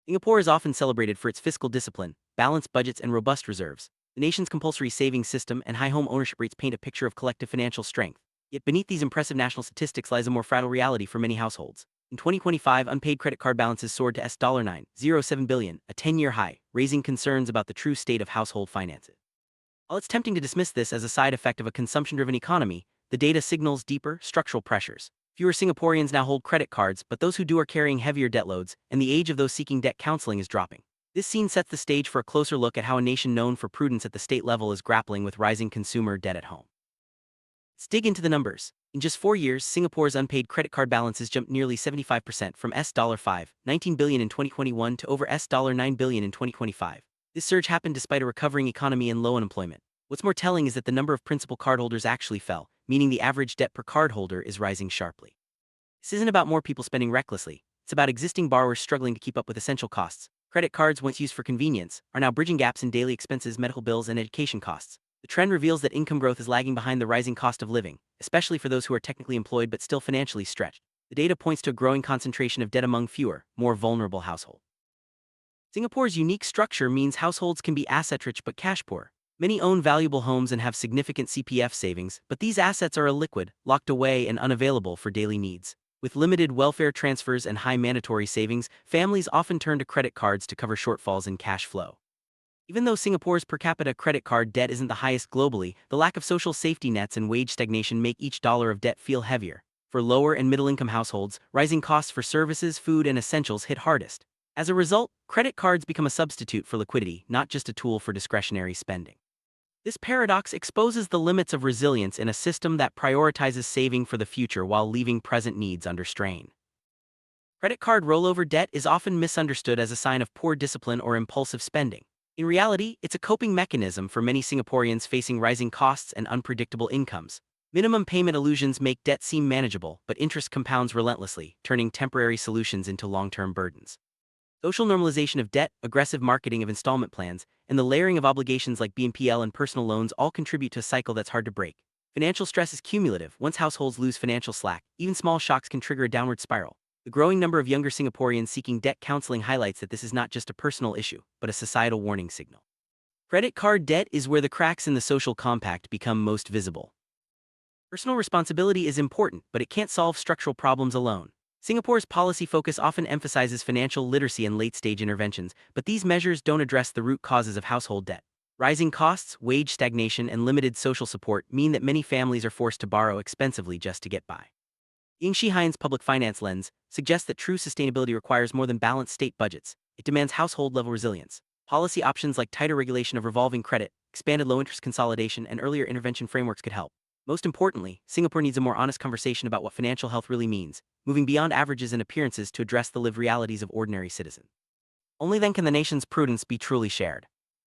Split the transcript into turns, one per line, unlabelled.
Singapore is often celebrated for its fiscal discipline, balanced budgets, and robust reserves. The nation's compulsory savings system and high home ownership rates paint a picture of collective financial strength. Yet beneath these impressive national statistics lies a more fragile reality for many households. In 2025, unpaid credit card balances soared to $9.07 billion, a 10-year high, raising concerns about the true state of household finances. While it's tempting to dismiss this as a side effect of a consumption-driven economy, the data signals deeper, structural pressures. Fewer Singaporeans now hold credit cards, but those who do are carrying heavier debt loads, and the age of those seeking debt counseling is dropping. This scene sets the stage for a closer look at how a nation known for prudence at the state level is grappling with rising consumer debt at home. Let's dig into the numbers. In just 4 years, Singapore's unpaid credit card balances jumped nearly 75% from $5.19 billion in 2021 to over $9 billion in 2025. This surge happened despite a recovering economy and low unemployment. What's more telling is that the number of principal cardholders actually fell, meaning the average debt per cardholder is rising sharply. This isn't about more people spending recklessly, it's about existing borrowers struggling to keep up with essential costs. Credit cards, once used for convenience, are now bridging gaps in daily expenses, medical bills, and education costs. The trend reveals that income growth is lagging behind the rising cost of living, especially for those who are technically employed but still financially stretched. The data points to a growing concentration of debt among fewer, more vulnerable households. Singapore's unique structure means households can be asset-rich but cash-poor. Many own valuable homes and have significant CPF savings, but these assets are illiquid, locked away, and unavailable for daily needs. With limited welfare transfers and high mandatory savings, families often turn to credit cards to cover shortfalls in cash flow. Even though Singapore's per capita credit card debt isn't the highest globally, the lack of social safety nets and wage stagnation make each dollar of debt feel heavier. For lower and middle-income households, rising costs for services, food, and essentials hit hardest. As a result, credit cards become a substitute for liquidity, not just a tool for discretionary spending. This paradox exposes the limits of resilience in a system that prioritizes saving for the future while leaving present needs under strain. Credit card rollover debt is often misunderstood as a sign of poor discipline or impulsive spending. In reality, it's a coping mechanism for many Singaporeans facing rising costs and unpredictable incomes. Minimum payment illusions make debt seem manageable, but interest compounds relentlessly, turning temporary solutions into long-term burdens. Social normalization of debt, aggressive marketing of installment plans, and the layering of obligations like BNPL and personal loans all contribute to a cycle that's hard to break. Financial stress is cumulative. Once households lose financial slack, even small shocks can trigger a downward spiral. The growing number of younger Singaporeans seeking debt counseling highlights that this is not just a personal issue, but a societal warning signal. Credit card debt is where the cracks in the social compact become most visible. Personal responsibility is important, but it can't solve structural problems alone. Singapore's policy focus often emphasizes financial literacy and late-stage interventions, but these measures don't address the root causes of household debt. Rising costs, wage stagnation, and limited social support mean that many families are forced to borrow expensively just to get by. Ying Shihan's public finance lens suggests that true sustainability requires more than balanced state budgets. It demands household-level resilience. Policy options like tighter regulation of revolving credit, expanded low-interest consolidation, and earlier intervention frameworks could help. Most importantly, Singapore needs a more honest conversation about what financial health really means, moving beyond averages and appearances to address the lived realities of ordinary citizens. Only then can the nation's prudence be truly shared.